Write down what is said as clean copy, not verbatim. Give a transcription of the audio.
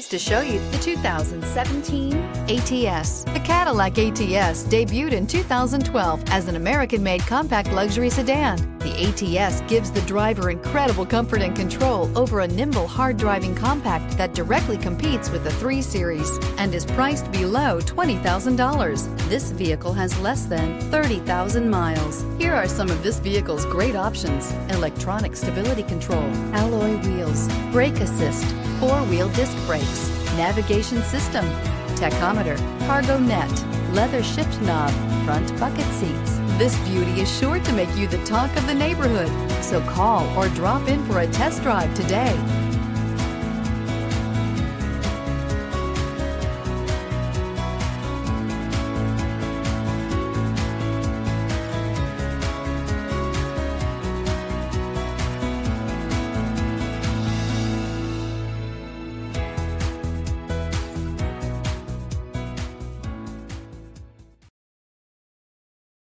pleased to show you the 2017 ATS. The Cadillac ATS debuted in 2012 as an American-made compact luxury sedan. The ATS gives the driver incredible comfort and control over a nimble, hard-driving compact that directly competes with the 3 Series and is priced below $20,000. This vehicle has less than 30,000 miles. Here are some of this vehicle's great options: electronic stability control, alloy wheels, brake assist, 4-wheel disc brakes, navigation system, tachometer, cargo net, leather shift knob, front bucket seats. This beauty is sure to make you the talk of the neighborhood. So call or drop in for a test drive today.